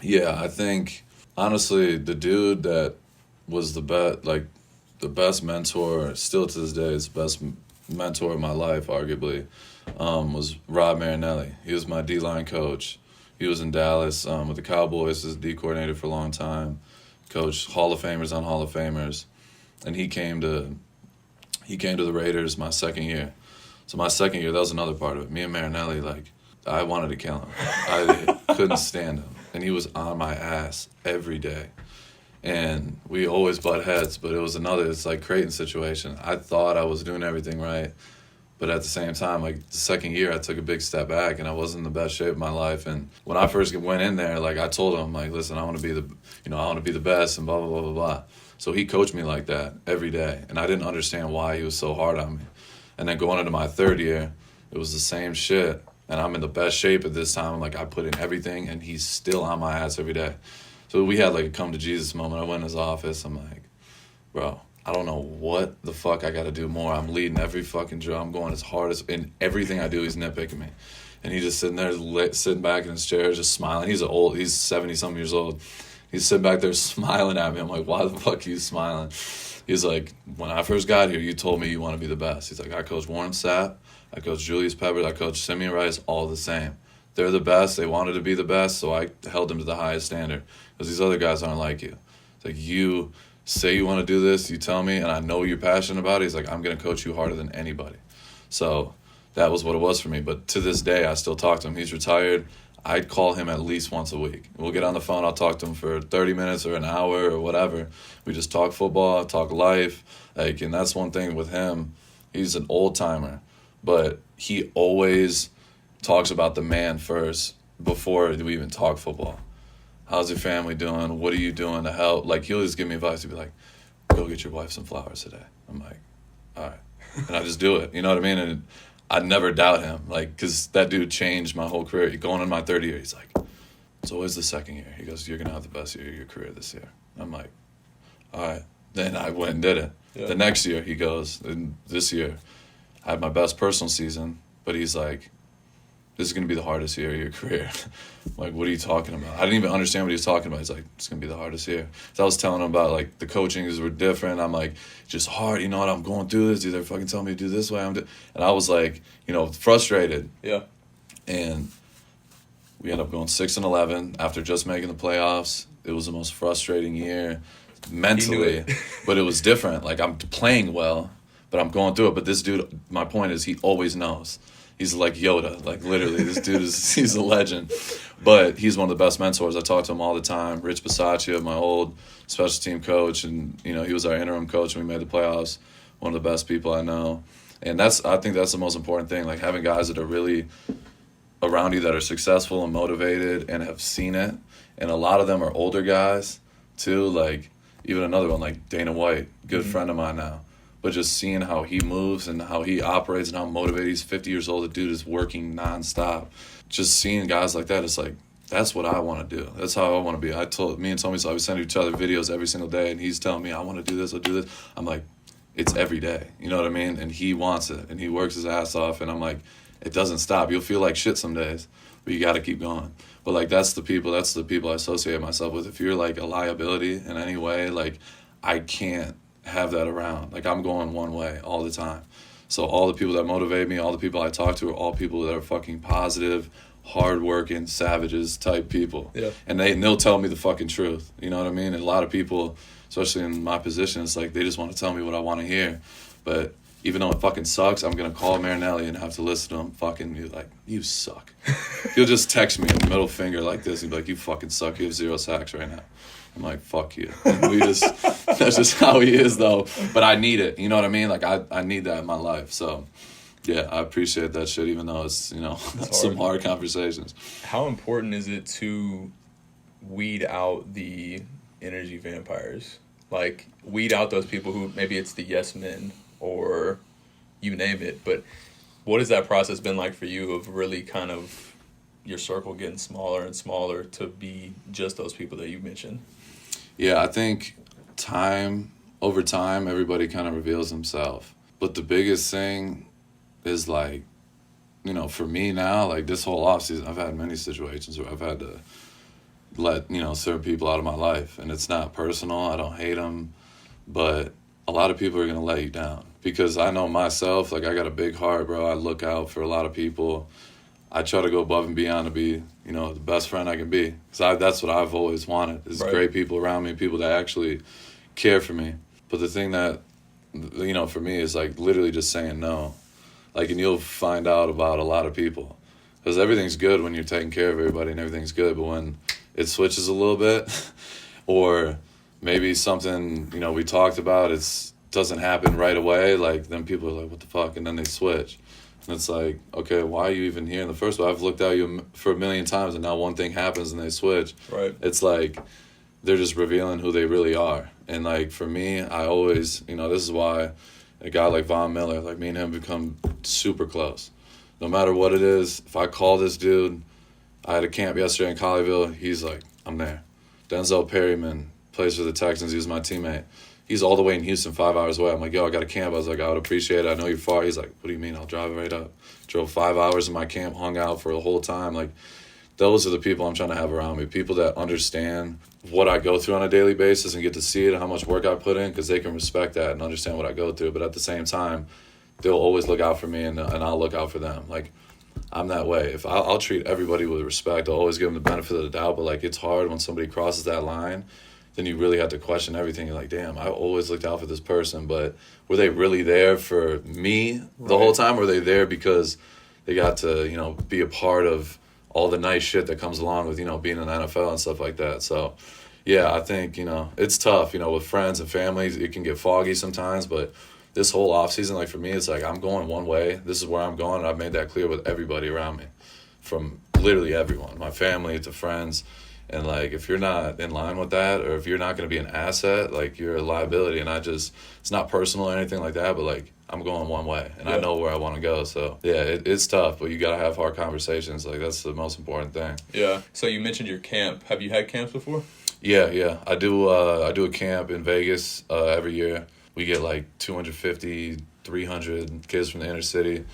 Yeah, I think, honestly, the dude that was the best mentor, still to this day, is the best mentor of my life, arguably, was Rob Marinelli. He was my D-line coach. He was in Dallas with the Cowboys as D coordinator for a long time. Coached Hall of Famers on Hall of Famers. And he came to the Raiders my second year. So my second year, that was another part of it. Me and Marinelli, like, I wanted to kill him. I couldn't stand him. And he was on my ass every day. And we always butt heads, but it's like Creighton situation. I thought I was doing everything right. But at the same time, like, the second year, I took a big step back, and I wasn't in the best shape of my life. And when I first went in there, like, I told him, like, listen, I want to be the best, and blah, blah, blah, blah, blah. So he coached me like that every day, and I didn't understand why he was so hard on me. And then going into my third year, it was the same shit, and I'm in the best shape at this time. Like, I put in everything, and he's still on my ass every day. So we had, like, a come-to-Jesus moment. I went in his office. I'm like, bro, I don't know what the fuck I got to do more. I'm leading every fucking drill. I'm going as hard as... In everything I do, he's nitpicking me. And he's just sitting there, sitting back in his chair, just smiling. He's 70-something years old. He's sitting back there smiling at me. I'm like, why the fuck are you smiling? He's like, when I first got here, you told me you want to be the best. He's like, I coached Warren Sapp, I coached Julius Peppers, I coached Simeon Rice, all the same. They're the best. They wanted to be the best, so I held them to the highest standard. Because these other guys aren't like you. It's like, you say you want to do this, you tell me, and I know you're passionate about it. He's like, I'm going to coach you harder than anybody. So that was what it was for me. But to this day, I still talk to him. He's retired. I'd call him at least once a week. We'll get on the phone. I'll talk to him for 30 minutes or an hour or whatever. We just talk football, talk life. Like, and that's one thing with him. He's an old-timer. But he always talks about the man first before we even talk football. How's your family doing? What are you doing to help? Like, he'll just give me advice. He'll be like, go get your wife some flowers today. I'm like, all right. And I just do it. You know what I mean? And I never doubt him. Like, because that dude changed my whole career. Going in my third year, he's like, it's always the second year. He goes, you're going to have the best year of your career this year. I'm like, all right. Then I went and did it. Yeah. The next year, he goes, and this year, I had my best personal season, but he's like, this is going to be the hardest year of your career. I'm like, what are you talking about? I didn't even understand what he was talking about. He's like, it's going to be the hardest year. So I was telling him about, like, the coachings were different. I'm like, just hard. You know what? I'm going through this. They're fucking telling me to do this way. And I was like, frustrated. Yeah. And we ended up going 6-11 after just making the playoffs. It was the most frustrating year mentally, but it was different. Like, I'm playing well, but I'm going through it. But this dude, my point is, he always knows. He's like Yoda, like literally. This dude he's a legend. But he's one of the best mentors. I talk to him all the time. Rich Bisaccia, my old special team coach, and he was our interim coach when we made the playoffs. One of the best people I know. And I think that's the most important thing, like having guys that are really around you that are successful and motivated and have seen it. And a lot of them are older guys too, like even another one like Dana White, good friend of mine now. But just seeing how he moves and how he operates and how motivated he's 50 years old, the dude is working nonstop. Just seeing guys like that, it's like, that's what I want to do. That's how I want to be. Me and Tommy, so we send each other videos every single day, and he's telling me, I want to do this, I'll do this. I'm like, it's every day. You know what I mean? And he wants it, and he works his ass off, and I'm like, it doesn't stop. You'll feel like shit some days, but you got to keep going. But, like, that's the people I associate myself with. If you're, like, a liability in any way, like, I can't have that around. Like, I'm going one way all the time. So all the people that motivate me, all the people I talk to are all people that are fucking positive, hardworking, savages type people. Yeah. And they'll tell me the fucking truth. You know what I mean? And a lot of people, especially in my position, it's like they just want to tell me what I want to hear. But even though it fucking sucks, I'm going to call Marinelli and have to listen to him fucking be like, you suck. He'll just text me a middle finger like this and be like, you fucking suck. You have 0 sacks right now. I'm like, fuck you. That's just how he is, though. But I need it. You know what I mean? Like, I need that in my life. So, yeah, I appreciate that shit, even though it's, some hard conversations. How important is it to weed out the energy vampires? Like, weed out those people who maybe it's the yes men or you name it. But what has that process been like for you of really kind of your circle getting smaller and smaller to be just those people that you mentioned? Yeah, I think over time, everybody kind of reveals himself. But the biggest thing is, like, for me now, like, this whole offseason, I've had many situations where I've had to let, certain people out of my life. And it's not personal. I don't hate them. But a lot of people are going to let you down. because I know myself, like, I got a big heart, bro. I look out for a lot of people. I try to go above and beyond to be, you know, the best friend I can be. Because that's what I've always wanted, is great people around me, people that actually care for me. But the thing that, you know, for me is, like, literally just saying no. Like, and you'll find out about a lot of people. Because everything's good when you're taking care of everybody and everything's good. But when it switches a little bit, or maybe something, you know, we talked about, doesn't happen right away, like, then people are like, what the fuck? And then they switch. And it's like, okay, why are you even here in the first place? I've looked at you for a million times, and now one thing happens and they switch. Right. It's like they're just revealing who they really are. And, like, for me, I always, you know, this is why a guy like Von Miller, like, me and him become super close. No matter what it is, if I call this dude, I had a camp yesterday in Colleyville, he's like, I'm there. Denzel Perryman plays for the Texans, he was my teammate. He's all the way in Houston, 5 hours away. I'm like, yo, I got a camp. I was like, I would appreciate it. I know you're far. He's like, what do you mean? I'll drive right up. Drove 5 hours in my camp, hung out for the whole time. Like, those are the people I'm trying to have around me. People that understand what I go through on a daily basis and get to see it and how much work I put in, because they can respect that and understand what I go through. But at the same time, they'll always look out for me, and I'll look out for them. Like, I'm that way. If I'll treat everybody with respect. I'll always give them the benefit of the doubt. But, like, it's hard when somebody crosses that line. Then you really have to question everything. You're like, damn, I always looked out for this person, but were they really there for me the whole time? Or were they there because they got to, you know, be a part of all the nice shit that comes along with, you know, being in the NFL and stuff like that? So, yeah, I think, you know, it's tough, you know, with friends and families. It can get foggy sometimes, but this whole offseason, like, for me, it's like I'm going one way. This is where I'm going, and I've made that clear with everybody around me, from literally everyone, my family to friends. And, like, if you're not in line with that, or if you're not going to be an asset, like, you're a liability. And it's not personal or anything like that, but, like, I'm going one way, and I know where I want to go. So, yeah, it's tough, but you got to have hard conversations. Like, that's the most important thing. Yeah. So you mentioned your camp. Have you had camps before? Yeah. I do a camp in Vegas every year. We get, like, 250, 300 kids from the inner city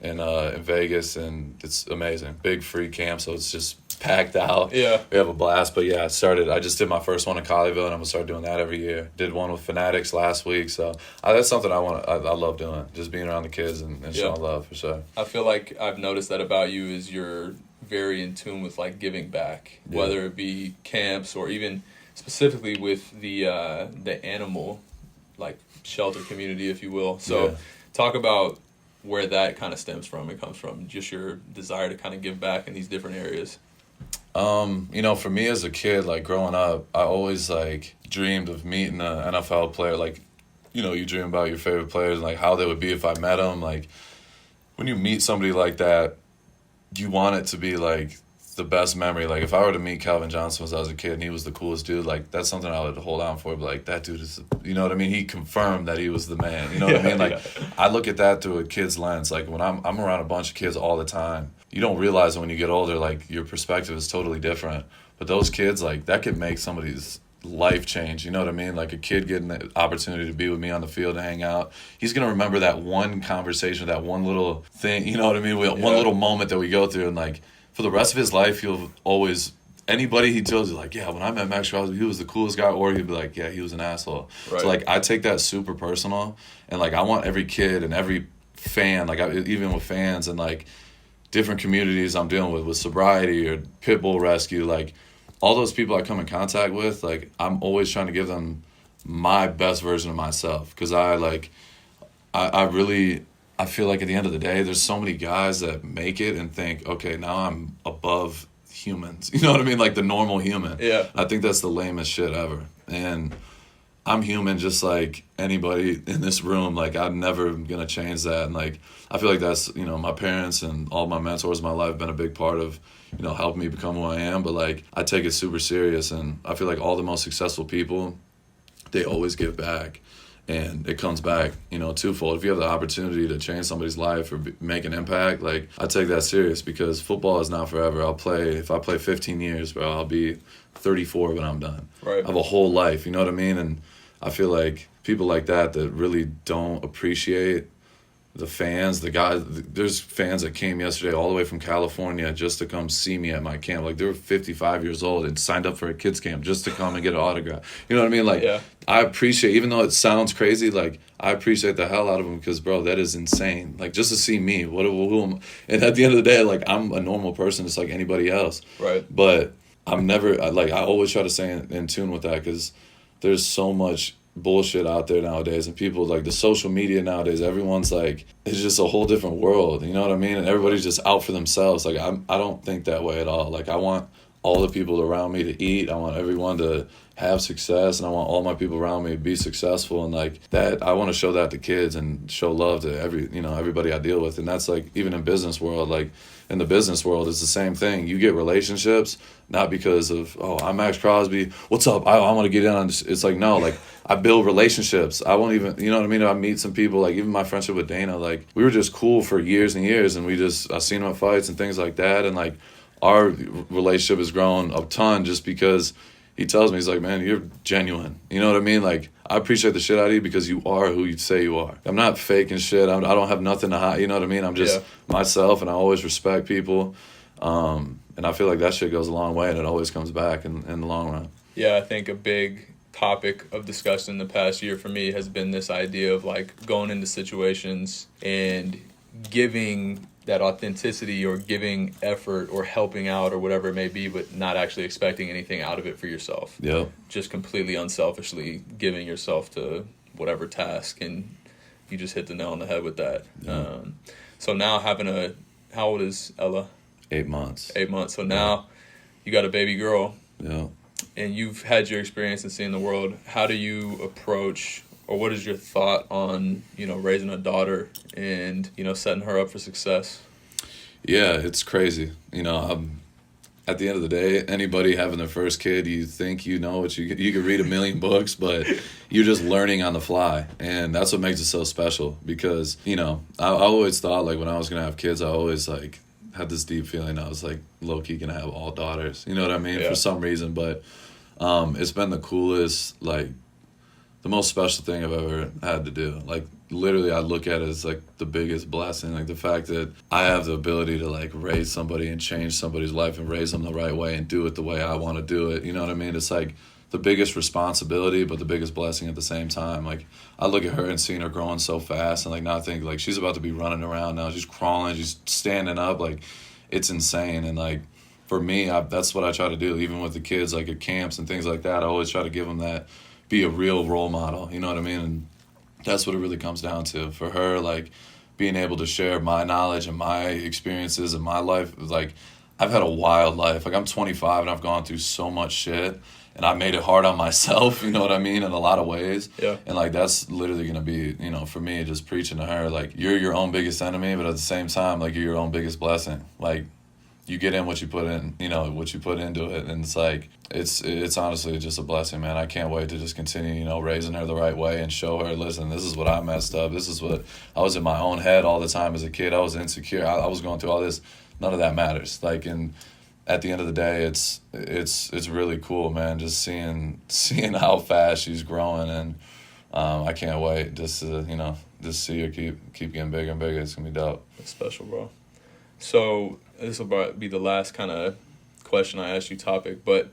in Vegas, and it's amazing. Big free camp, so it's just packed out. Yeah. We have a blast. But yeah, I just did my first one in Colleyville, and I'm gonna start doing that every year. Did one with Fanatics last week, so that's something I love doing. Just being around the kids and showing love, for sure. I feel like I've noticed that about you is you're very in tune with, like, giving back, whether it be camps or even specifically with the animal, like, shelter community, if you will. So talk about where that kind of stems from. It comes from just your desire to kind of give back in these different areas. You know, for me as a kid, like, growing up, I always, like, dreamed of meeting an NFL player. Like, you know, you dream about your favorite players and, like, how they would be if I met them. Like, when you meet somebody like that, you want it to be, like, the best memory. Like, if I were to meet Calvin Johnson when I was a kid and he was the coolest dude, like, that's something I would hold on for. But, like, that dude is, you know what I mean? He confirmed that he was the man. You know what I mean? Like, I look at that through a kid's lens. Like, when I'm around a bunch of kids all the time, you don't realize when you get older, like, your perspective is totally different. But those kids, like, that could make somebody's life change. You know what I mean? Like, a kid getting the opportunity to be with me on the field and hang out, he's going to remember that one conversation, that one little thing, you know what I mean? One little moment that we go through, and, like, for the rest of his life, he'll always, anybody he tells you, like, yeah, when I met Maxx Crosby, he was the coolest guy, or he'd be like, yeah, he was an asshole. Right. So, like, I take that super personal, and, like, I want every kid and every fan, like, even with fans and, like, different communities I'm dealing with Sobriety or Pitbull Rescue, like, all those people I come in contact with, like, I'm always trying to give them my best version of myself, because I feel like at the end of the day, there's so many guys that make it and think, okay, now I'm above humans. You know what I mean? Like, the normal human. Yeah. I think that's the lamest shit ever. And I'm human just like anybody in this room. Like, I'm never going to change that. And, like, I feel like that's, you know, my parents and all my mentors in my life have been a big part of, you know, helping me become who I am. But, like, I take it super serious. And I feel like all the most successful people, they always give back. And it comes back, you know, twofold. If you have the opportunity to change somebody's life or make an impact, like, I take that serious, because football is not forever. If I play 15 years, bro, I'll be 34 when I'm done. Right. I have a whole life, you know what I mean? And I feel like people like that really don't appreciate the fans, the guys, there's fans that came yesterday all the way from California just to come see me at my camp. Like, they were 55 years old and signed up for a kids camp just to come and get an autograph. You know what I mean? Like, yeah. I appreciate, even though it sounds crazy, like, I appreciate the hell out of them because, bro, that is insane. Like, just to see me, and at the end of the day, like, I'm a normal person just like anybody else. Right. But I'm never, like, I always try to stay in tune with that because there's so much bullshit out there nowadays, and people, like, the social media nowadays, everyone's like, it's just a whole different world, you know what I mean? And everybody's just out for themselves. Like, I don't think that way at all. Like, I want all the people around me to eat. I want everyone to have success, and I want all my people around me to be successful, and like that, I want to show that to kids and show love to everybody I deal with. And that's like, even in business world, like in the business world, it's the same thing. You get relationships not because of, oh, I'm Maxx Crosby, what's up, I want to get in on this. It's like, no, like, I build relationships. I won't even, you know what I mean? I meet some people, like even my friendship with Dana, like we were just cool for years and years, and I seen him at fights and things like that, and like our relationship has grown a ton just because he tells me, he's like, man, you're genuine. You know what I mean? Like, I appreciate the shit out of you because you are who you say you are. I'm not faking shit. I don't have nothing to hide. You know what I mean? I'm just myself, and I always respect people. And I feel like that shit goes a long way, and it always comes back in the long run. Yeah, I think a big topic of discussion in the past year for me has been this idea of like going into situations and giving that authenticity or giving effort or helping out or whatever it may be, but not actually expecting anything out of it for yourself. Yeah. Just completely unselfishly giving yourself to whatever task, and you just hit the nail on the head with that. Yeah. So now how old is Ella? 8 months. 8 months. So now you got a baby girl. Yeah. And you've had your experience in seeing the world. How do you approach, or what is your thought on, raising a daughter and, setting her up for success? Yeah, it's crazy. At the end of the day, anybody having their first kid, you think you know what you could read a million books, but you're just learning on the fly. And that's what makes it so special because, I always thought, like, when I was going to have kids, I always, like, had this deep feeling I was, like, low-key going to have all daughters. You know what I mean? Yeah. For some reason. But it's been the coolest, like, the most special thing I've ever had to do. Like, literally, I look at it as, like, the biggest blessing. Like, the fact that I have the ability to, like, raise somebody and change somebody's life and raise them the right way and do it the way I want to do it. You know what I mean? It's, like, the biggest responsibility, but the biggest blessing at the same time. Like, I look at her and seeing her growing so fast, and, like, now I think, like, she's about to be running around now. She's crawling. She's standing up. Like, it's insane. And, like, for me, that's what I try to do, even with the kids, like, at camps and things like that. I always try to give them that, be a real role model. You know what I mean? And that's what it really comes down to. For her, like, being able to share my knowledge and my experiences and my life. Like, I've had a wild life. Like, I'm 25 and I've gone through so much shit. And I made it hard on myself, you know what I mean, in a lot of ways. Yeah. And, like, that's literally going to be, for me, just preaching to her, like, you're your own biggest enemy, but at the same time, like, you're your own biggest blessing. Like, you get in what you put in, what you put into it. And it's, like, it's honestly just a blessing, man. I can't wait to just continue, raising her the right way and show her, listen, this is what I messed up. This is what I was in my own head all the time as a kid. I was insecure. I was going through all this. None of that matters. Like, and at the end of the day, it's really cool, man. Just seeing how fast she's growing, and I can't wait just to just see her keep getting bigger and bigger. It's gonna be dope. That's special, bro. So this will be the last kind of question I asked you topic, but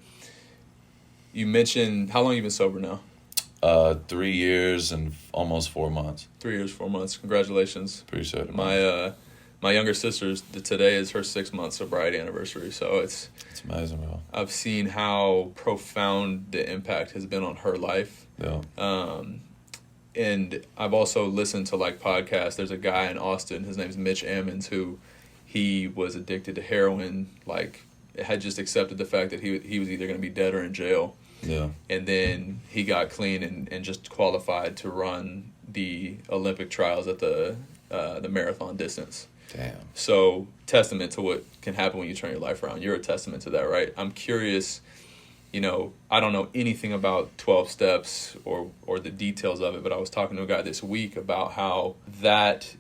you mentioned how long you been sober now? 3 years and almost 4 months. 3 years, 4 months. Congratulations. Appreciate it. My younger sister's, today is her 6-month sobriety anniversary, so it's amazing, bro. I've seen how profound the impact has been on her life. Yeah. And I've also listened to, like, podcasts. There's a guy in Austin, his name's Mitch Ammons, who he was addicted to heroin, like, had just accepted the fact that he was either going to be dead or in jail. Yeah. And then he got clean and just qualified to run the Olympic trials at the marathon distance. Damn. So, testament to what can happen when you turn your life around. You're a testament to that, right? I'm curious, I don't know anything about 12 steps or the details of it, but I was talking to a guy this week about how that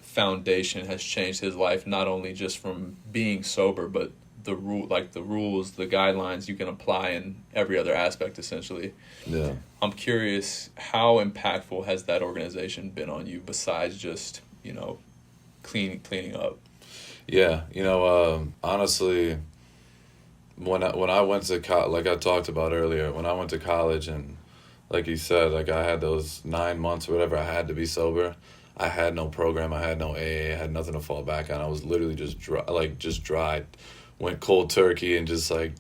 foundation has changed his life, not only just from being sober, but the rules, the guidelines you can apply in every other aspect, essentially. Yeah. I'm curious, how impactful has that organization been on you besides just cleaning up? Yeah, honestly, when I went to like I talked about earlier, when I went to college and like you said, like I had those 9 months or whatever I had to be sober. I had no program, I had no AA, I had nothing to fall back on. I was literally just dry, went cold turkey and just like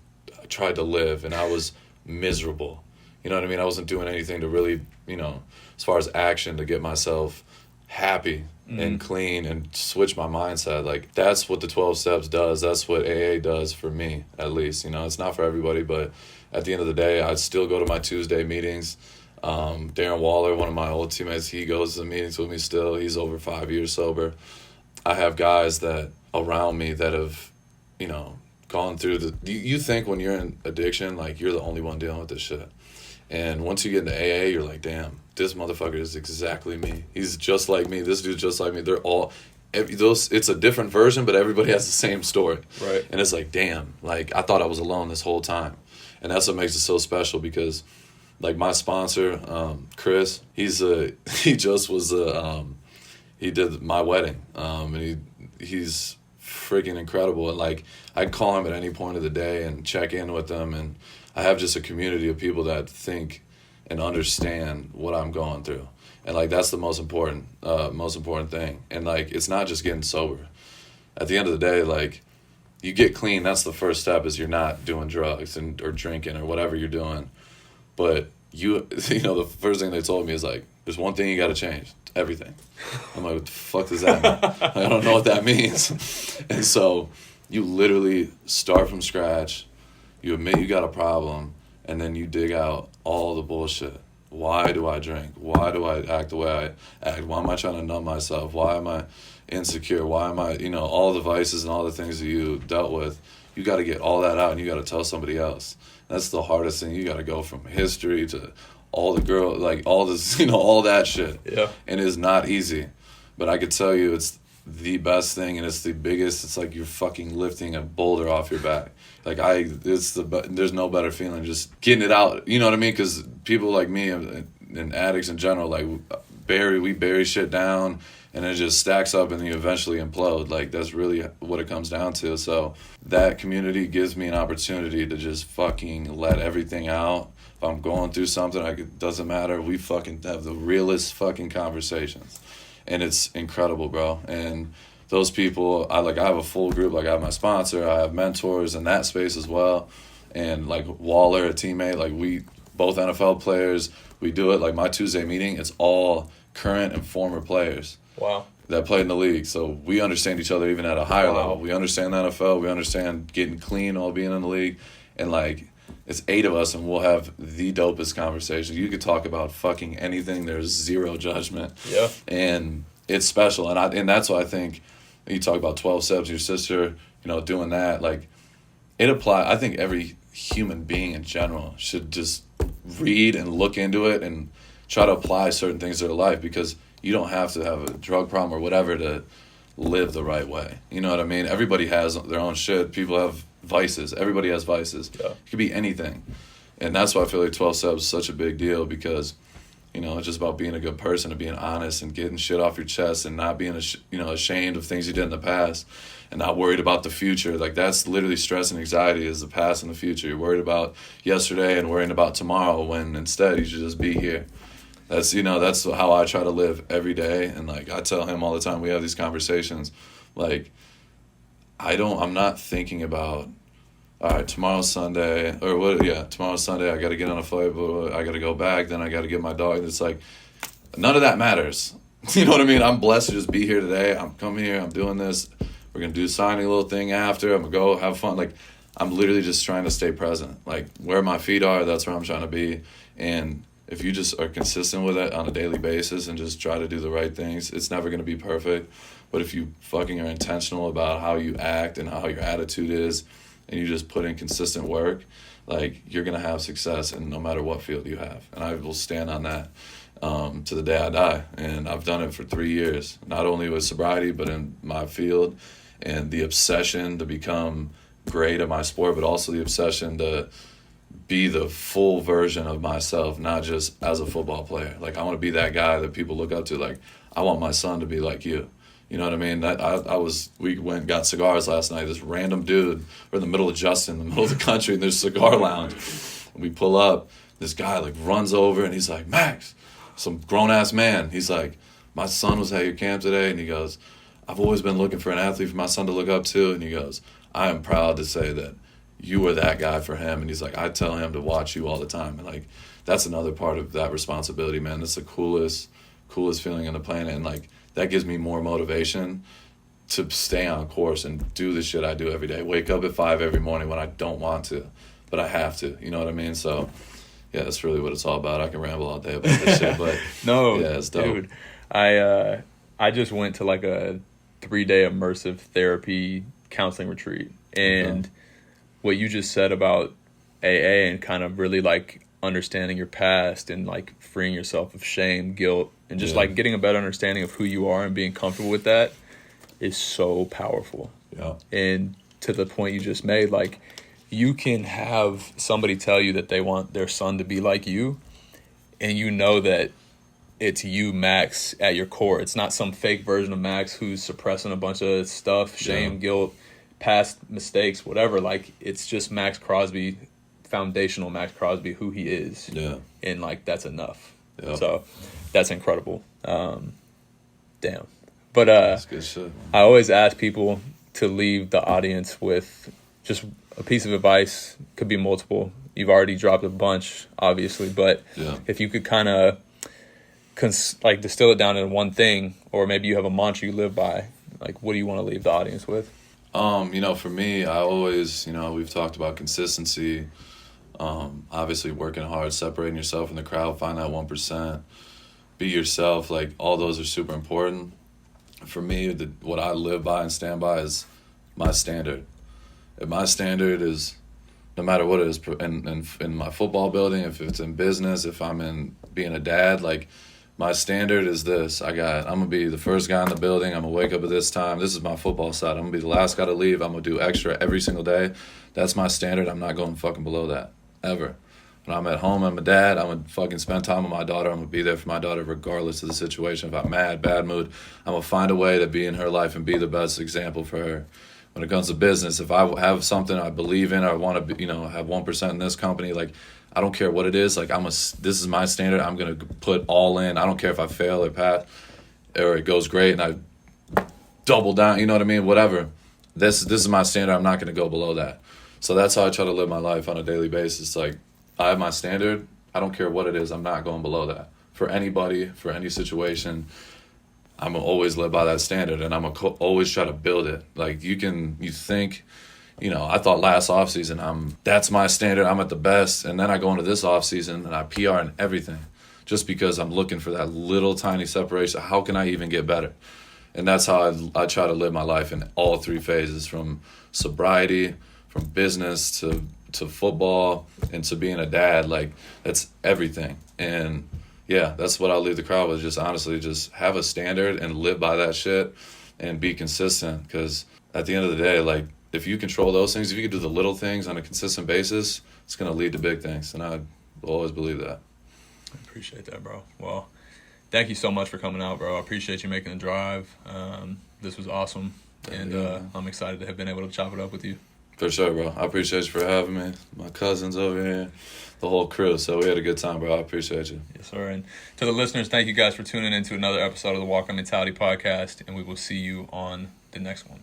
tried to live, and I was miserable. You know what I mean? I wasn't doing anything to really, as far as action to get myself happy and clean and switch my mindset. Like that's what the 12 steps does. That's what AA does for me, at least. It's not for everybody, but at the end of the day, I still go to my Tuesday meetings. Darren Waller, one of my old teammates, he goes to the meetings with me still. He's over 5 years sober. I have guys that around me that have, gone through you think when you're in addiction, like you're the only one dealing with this shit. And once you get into AA, you're like, damn, this motherfucker is exactly me. He's just like me. This dude's just like me. They're all, it's a different version, but everybody has the same story. Right. And it's like, damn, like I thought I was alone this whole time. And that's what makes it so special because like my sponsor, Chris, he did my wedding. And he's freaking incredible. And like I'd call him at any point of the day and check in with him, and I have just a community of people that think and understand what I'm going through. And like that's the most important thing. And like it's not just getting sober. At the end of the day, like you get clean, that's the first step, is you're not doing drugs or drinking or whatever you're doing. But the first thing they told me is like, there's one thing you got to change, everything. I'm like, what the fuck does that mean? I don't know what that means. And so you literally start from scratch, you admit you got a problem, and then you dig out all the bullshit. Why do I drink? Why do I act the way I act? Why am I trying to numb myself? Why am I insecure? Why am I, all the vices and all the things that you dealt with, you got to get all that out and you got to tell somebody else. That's the hardest thing. You got to go from history to all the girl, like all this, all that shit. Yeah. And it's not easy, but I could tell you it's the best thing, and it's the biggest. It's like you're fucking lifting a boulder off your back. Like there's no better feeling just getting it out. You know what I mean? Because people like me and addicts in general, like we bury shit down, and it just stacks up, and then you eventually implode. Like that's really what it comes down to. So that community gives me an opportunity to just fucking let everything out. If I'm going through something, it doesn't matter. We fucking have the realest fucking conversations. And it's incredible, bro. And those people, I have a full group. Like I have my sponsor, I have mentors in that space as well. And like Waller, a teammate, like we both NFL players, we do it. Like my Tuesday meeting, it's all current and former players. Wow. That played in the league. So we understand each other even at a higher level. We understand the NFL, we understand getting clean while being in the league. And like it's 8 of us, and we'll have the dopest conversation. You could talk about fucking anything. There's zero judgment. Yeah. And it's special. And that's why I think you talk about 12 steps, your sister, doing that. Like, it applies. I think every human being in general should just read and look into it and try to apply certain things to their life, because you don't have to have a drug problem or whatever to live the right way. You know what I mean? Everybody has their own shit. People have vices. Everybody has vices. Yeah. It could be anything. And that's why I feel like 12 steps is such a big deal, because it's just about being a good person and being honest and getting shit off your chest and not being ashamed of things you did in the past and not worried about the future. Like that's literally stress and anxiety, is the past and the future. You're worried about yesterday and worrying about tomorrow, when instead you should just be here. That's that's how I try to live every day. And like I tell him all the time, we have these conversations, like I'm not thinking about, all right, tomorrow's Sunday, tomorrow's Sunday, I got to get on a flight, I got to go back, then I got to get my dog. It's like, none of that matters. You know what I mean? I'm blessed to just be here today. I'm coming here, I'm doing this. We're going to do a signing little thing after. I'm going to go have fun. Like, I'm literally just trying to stay present. Like, where my feet are, that's where I'm trying to be. And if you just are consistent with it on a daily basis and just try to do the right things, it's never going to be perfect. But if you fucking are intentional about how you act and how your attitude is, and you just put in consistent work, like you're going to have success in no matter what field you have. And I will stand on that to the day I die. And I've done it for 3 years, not only with sobriety, but in my field, and the obsession to become great at my sport, but also the obsession to be the full version of myself, not just as a football player. Like, I want to be that guy that people look up to. Like, I want my son to be like you. You know what I mean? We went and got cigars last night. This random dude, we're in the middle of Justin, in the middle of the country, and there's a cigar lounge. And we pull up, this guy like runs over and he's like, Max, some grown ass man. He's like, my son was at your camp today, and he goes, I've always been looking for an athlete for my son to look up to, and he goes, I am proud to say that you were that guy for him. And he's like, I tell him to watch you all the time. And like, that's another part of that responsibility, man. That's the coolest feeling on the planet. And like, that gives me more motivation to stay on course and do the shit I do every day. Wake up at 5 every morning when I don't want to, but I have to. You know what I mean? So, yeah, that's really what it's all about. I can ramble all day about this shit, but no, yeah, it's dope. Dude, I just went to like a 3-day immersive therapy counseling retreat, and what you just said about AA and kind of really like understanding your past and like freeing yourself of shame, guilt, and just like getting a better understanding of who you are and being comfortable with that is so powerful. Yeah. And to the point you just made, like, you can have somebody tell you that they want their son to be like you, and you know that it's you, Max, at your core. It's not some fake version of Max who's suppressing a bunch of stuff, shame, guilt, past mistakes, whatever. Like, it's just Maxx Crosby, foundational Maxx Crosby, who he is. Yeah. And like, that's enough. Yeah. So that's incredible. Damn. But That's good shit. I always ask people to leave the audience with just a piece of advice. Could be multiple. You've already dropped a bunch, obviously, but if you could kind of like distill it down into one thing, or maybe you have a mantra you live by, like, what do you want to leave the audience with? You know, for me, I always, you know, we've talked about consistency, obviously working hard, separating yourself from the crowd, find that 1%, be yourself. Like, all those are super important. For me, what I live by and stand by is my standard. If my standard is, no matter what it is, in my football building, if it's in business, if I'm in being a dad, like, my standard is this. I'm going to be the first guy in the building. I'm going to wake up at this time. This is my football side. I'm going to be the last guy to leave. I'm going to do extra every single day. That's my standard. I'm not going fucking below that, ever. When I'm at home, I'm a dad. I'm going to fucking spend time with my daughter. I'm going to be there for my daughter regardless of the situation. If I'm mad, bad mood, I'm going to find a way to be in her life and be the best example for her. When it comes to business, if I have something I believe in, or I want to, have 1% in this company, like, I don't care what it is. Like, this is my standard. I'm going to put all in. I don't care if I fail or pass or it goes great and I double down, you know what I mean? Whatever. This is my standard. I'm not going to go below that. So that's how I try to live my life on a daily basis. Like, I have my standard. I don't care what it is. I'm not going below that. For anybody, for any situation, I'm going to always live by that standard, and I'm going to always try to build it. Like, you think, I thought last offseason, that's my standard, I'm at the best, and then I go into this offseason and I PR in everything just because I'm looking for that little tiny separation. How can I even get better? And that's how I try to live my life in all 3 phases, from sobriety, from business to football, and to being a dad. Like, that's everything. And yeah, that's what I'll leave the crowd with. Just honestly, just have a standard and live by that shit and be consistent. Because at the end of the day, like, if you control those things, if you can do the little things on a consistent basis, it's going to lead to big things. And I always believe that. I appreciate that, bro. Well, thank you so much for coming out, bro. I appreciate you making the drive. This was awesome. And I'm excited to have been able to chop it up with you. For sure, bro. I appreciate you for having me. My cousins over here, the whole crew. So we had a good time, bro. I appreciate you. Yes, sir. And to the listeners, thank you guys for tuning in to another episode of the Walk On Mentality podcast, and we will see you on the next one.